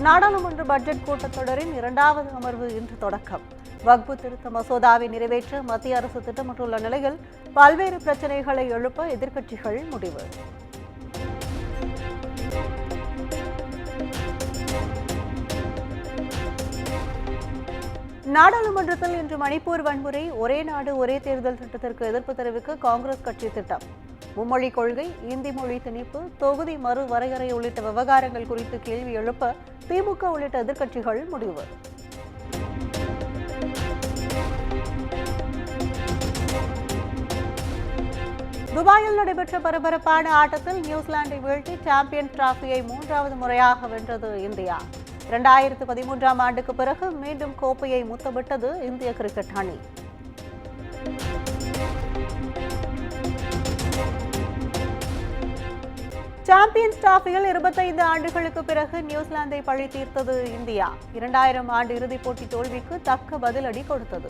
நாடாளுமன்ற பட்ஜெட் கூட்டத்தொடரின் 2வது அமர்வு இன்று தொடக்கம். வக்பு திருத்த மசோதாவை நிறைவேற்ற மத்திய அரசு திட்டமிட்டுள்ள நிலையில் பல்வேறு பிரச்சினைகளை எழுப்ப எதிர்க்கட்சிகள் முடிவு. நாடாளுமன்றத்தில் இன்று மணிப்பூர் வன்முறை, ஒரே நாடு ஒரே தேர்தல் திட்டத்திற்கு எதிர்ப்பு தெரிவிக்க காங்கிரஸ் கட்சி திட்டம். மும்மொழி கொள்கை, இந்தி மொழி திணிப்பு, தொகுதி மறு வரையறை உள்ளிட்ட விவகாரங்கள் குறித்து கேள்வி எழுப்ப திமுக உள்ளிட்ட எதிர்க்கட்சிகள் முடிவு. துபாயில் நடைபெற்ற பரபரப்பான ஆட்டத்தில் நியூசிலாந்தை வீழ்த்தி சாம்பியன்ஸ் டிராபியை 3வது முறையாக வென்றது இந்தியா. 2013ஆம் ஆண்டுக்கு பிறகு மீண்டும் கோப்பையை முத்தமிட்டது இந்திய கிரிக்கெட் அணி. சாம்பியன்ஸ் டிராபியில் 25 ஆண்டுகளுக்கு பிறகு நியூசிலாந்தை பழி தீர்த்தது இந்தியா. 2000 ஆண்டு இறுதிப் போட்டி தோல்விக்கு தக்க பதிலடி கொடுத்தது.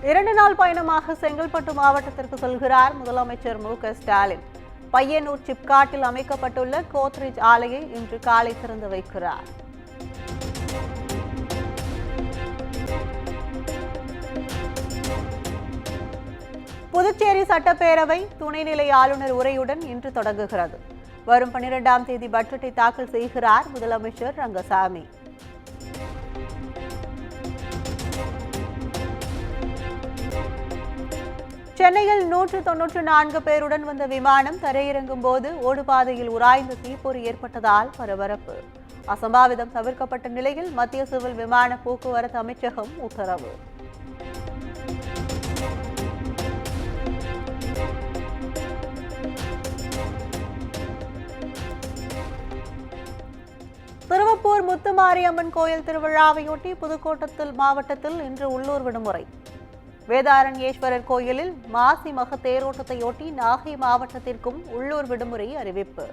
இரண்டு நாள் பயணமாக செங்கல்பட்டு மாவட்டத்திற்கு செல்கிறார் முதலமைச்சர் மு.க. ஸ்டாலின். பையனூர் சிப்காட்டில் அமைக்கப்பட்டுள்ள கோத்ரேஜ் ஆலையை இன்று காலை திறந்து வைக்கிறார். புதுச்சேரி சட்டப்பேரவை துணைநிலை ஆளுநர் உரையுடன் இன்று தொடங்குகிறது. வரும் 12ஆம் தேதி பட்ஜெட்டை தாக்கல் செய்கிறார் முதலமைச்சர் ரங்கசாமி. சென்னையில் 194 பேருடன் வந்த விமானம் தரையிறங்கும் போது ஓடுபாதையில் உராய்ந்து தீப்பொறி ஏற்பட்டதால் பரபரப்பு. அசம்பாவிதம் தவிர்க்கப்பட்ட நிலையில் மத்திய சிவில் விமான போக்குவரத்து அமைச்சகம் உத்தரவு. திருவப்பூர் முத்துமாரியம்மன் கோயில் திருவிழாவையொட்டி புதுக்கோட்டத்தில் மாவட்டத்தில் இன்று உள்ளூர் விடுமுறை. வேதாரண்யேஸ்வரர் கோயிலில் மாசி மக தேரோட்டத்தையொட்டி நாகை மாவட்டத்திற்கும் உள்ளூர் விடுமுறை அறிவிப்பு.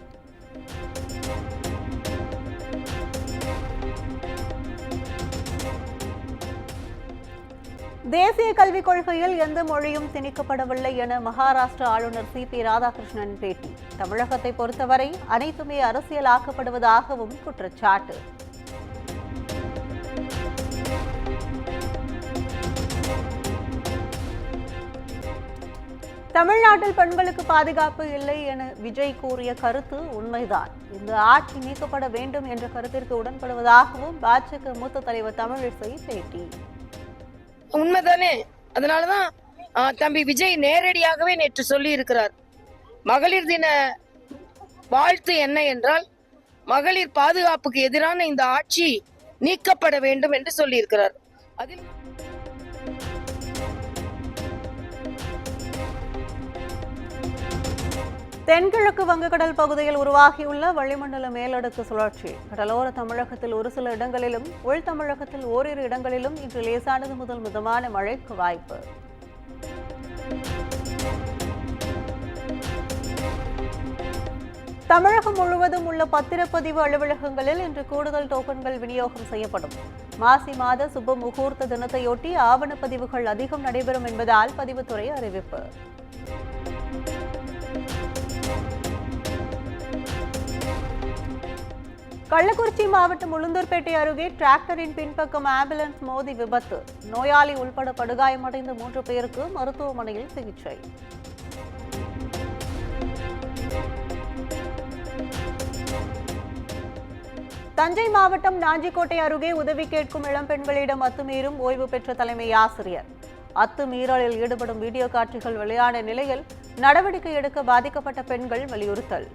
தேசிய கல்விக் கொள்கையில் எந்த மொழியும் திணிக்கப்படவில்லை என மகாராஷ்டிர ஆளுநர் சி.பி. ராதாகிருஷ்ணன் பேட்டி. தமிழகத்தை பொறுத்தவரை அனைத்துமே அரசியலாக்கப்படுவதாகவும் குற்றச்சாட்டு. தமிழ்நாட்டில் பெண்களுக்கு பாதுகாப்பு இல்லை என விஜய் கூறிய கருத்து உண்மைதான். இந்த ஆட்சி நீக்கப்பட வேண்டும் என்ற கருத்திற்கு உடன்படுவதாகவும் பாஜக மூத்த தலைவர் தமிழிசை பேட்டி. உண்மைதானே? அதனாலதான் தம்பி விஜய் நேரடியாகவே நேற்று சொல்லி இருக்கிறார். மகளிர் தின வாழ்த்து என்ன என்றால், மகளிர் பாதுகாப்புக்கு எதிரான இந்த ஆட்சி நீக்கப்பட வேண்டும் என்று சொல்லி இருக்கிறார். அதில் தென்கிழக்கு வங்கக்கடல் பகுதியில் உருவாகியுள்ள வளிமண்டல மேலடுக்கு சுழற்சி கடலோர தமிழகத்தில் ஒரு சில இடங்களிலும், உள் தமிழகத்தில் ஓரிரு இடங்களிலும் இன்று லேசானது முதல் மிதமான மழைக்கு வாய்ப்பு. தமிழகம் முழுவதும் உள்ள பத்திரப்பதிவு அலுவலகங்களில் இன்று கூடுதல் டோக்கன்கள் விநியோகம் செய்யப்படும். மாசி மாத சுப முகூர்த்த தினத்தையொட்டி ஆவணப்பதிவுகள் அதிகம் நடைபெறும் என்பதால் பதிவுத்துறை அறிவிப்பு. கள்ளக்குறிச்சி மாவட்டம் உளுந்தூர்பேட்டை அருகே டிராக்டரின் பின்பக்கம் ஆம்புலன்ஸ் மோதி விபத்து. நோயாளி உள்பட படுகாயமடைந்த 3 பேருக்கு மருத்துவமனையில் சிகிச்சை. தஞ்சை மாவட்டம் நாஞ்சிக்கோட்டை அருகே உதவி கேட்கும் இளம்பெண்களிடம் அத்துமீறும் ஓய்வு பெற்ற தலைமை ஆசிரியர். அத்துமீறலில் ஈடுபடும் வீடியோ காட்சிகள் வெளியான நிலையில் நடவடிக்கை எடுக்க பாதிக்கப்பட்ட பெண்கள் வலியுறுத்தல்.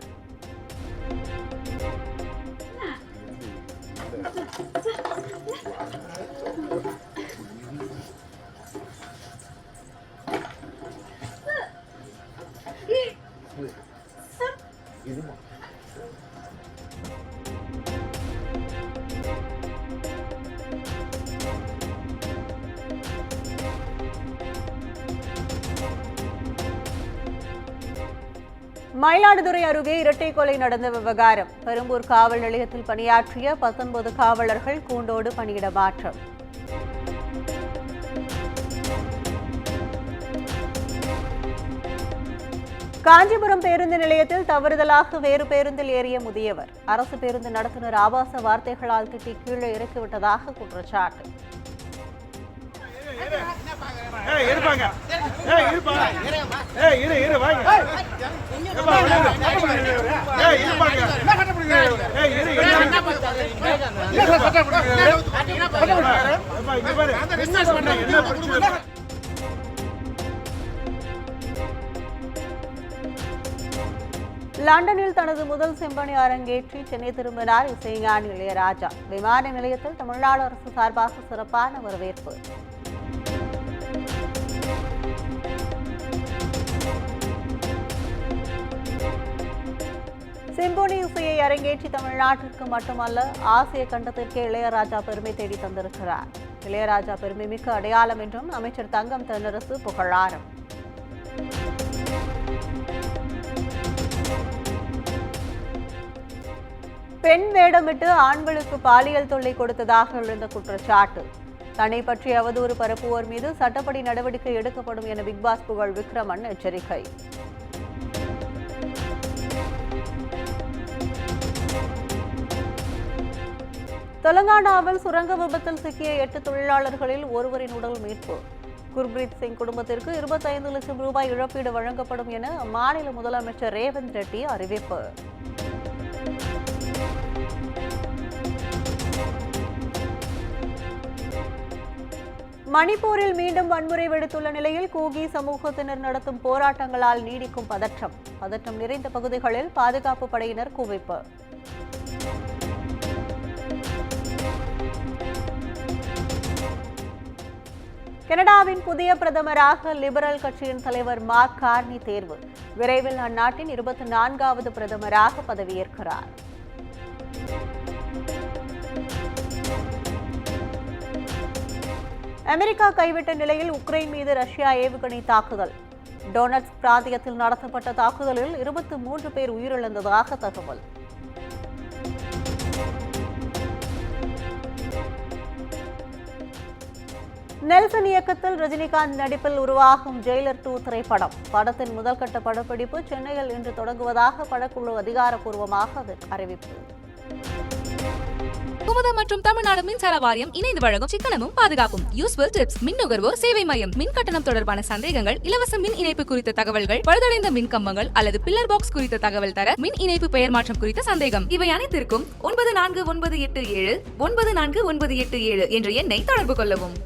மயிலாடுதுறை அருகே இரட்டை கொலை நடந்த விவகாரம். பெரும்பூர் காவல் நிலையத்தில் பணியாற்றிய 19 காவலர்கள் கூண்டோடு பணியிட மாற்றம். காஞ்சிபுரம் பேருந்து நிலையத்தில் தவறுதலாக வேறு பேருந்தில் ஏறிய முதியவர் அரசு பேருந்து நடத்துனர் ஆபாச வார்த்தைகளால் திட்டி கீழே இறக்கிவிட்டதாக குற்றச்சாட்டு. லண்டனில் தனது முதல் சிம்பனி அரங்கேற்றி சென்னை திரும்பினார் இசைஞானி இளையராஜா. விமான நிலையத்தில் தமிழ்நாடு அரசு சார்பாக சிறப்பான வரவேற்பு. சிம்பொனி இசையை அரங்கேற்றி தமிழ்நாட்டிற்கு மட்டுமல்ல ஆசிய கண்டத்திற்கே இளையராஜா பெருமை தேடி தந்திருக்கிறார். இளையராஜா பெருமை மிக்க அடையாளம் என்றும் அமைச்சர் தங்கம் தென்னரசு புகழாரம். பெண் வேடமிட்டு ஆண்களுக்கு பாலியல் தொல்லை கொடுத்ததாக எழுந்த குற்றச்சாட்டு. தன்னை பற்றி அவதூறு பரப்புவோர் மீது சட்டப்படி நடவடிக்கை எடுக்கப்படும் என பிக்பாஸ் புகழ் விக்ரமன் எச்சரிக்கை. தெலங்கானாவில் சுரங்க விபத்தில் சிக்கிய 8 தொழிலாளர்களில் ஒருவரின் உடல் மீட்பு. குர்பிரீத் சிங் குடும்பத்திற்கு 25 லட்சம் ரூபாய் இழப்பீடு வழங்கப்படும் என அம்மாநில முதலமைச்சர் ரேவந்த் ரெட்டி அறிவிப்பு. மணிப்பூரில் மீண்டும் வன்முறை வெடித்துள்ள நிலையில் கூகி சமூகத்தினர் நடத்தும் போராட்டங்களால் நீடிக்கும் பதற்றம் நிறைந்த பகுதிகளில் பாதுகாப்பு படையினர் குவிப்பு. கனடாவின் புதிய பிரதமராக லிபரல் கட்சியின் தலைவர் மார்க் கார்னி தேர்வு. விரைவில் அந்நாட்டின் 24வது பிரதமராக பதவியேற்கிறார். அமெரிக்கா கைவிட்ட நிலையில் உக்ரைன் மீது ரஷ்யா ஏவுகணை தாக்குதல். டொனட்ஸ்க் பிராந்தியத்தில் நடத்தப்பட்ட தாக்குதலில் 23 பேர் உயிரிழந்ததாக தகவல். நெல்சன் இயக்கத்தில் ரஜினிகாந்த் நடிப்பில் உருவாகும் ஜெயிலர் 2 திரைப்படம். படத்தின் முதல்கட்ட படப்பிடிப்பு சென்னையில் இன்று தொடங்குவதாக படக்குழு அதிகாரப்பூர்வமாக அறிவிப்பு. குமுதம் மற்றும் தமிழ்நாடு மின்சார வாரியம் இணைந்து வழங்கும் சிக்கனமும் பாதுகாப்பும் யூஸ்ஃபுல் டிப்ஸ். மின் நுகர்வோர் சேவை மையம். மின் கட்டணம் தொடர்பான சந்தேகங்கள், இலவச மின் இணைப்பு குறித்த தகவல்கள், பழுதடைந்த மின் கம்பங்கள் அல்லது பில்லர் பாக்ஸ் குறித்த தகவல் தர, மின் இணைப்பு பெயர் மாற்றம் குறித்த சந்தேகம், இவை அனைத்திற்கும் 9497 94987 என்ற எண்ணை தொடர்பு கொள்ளவும்.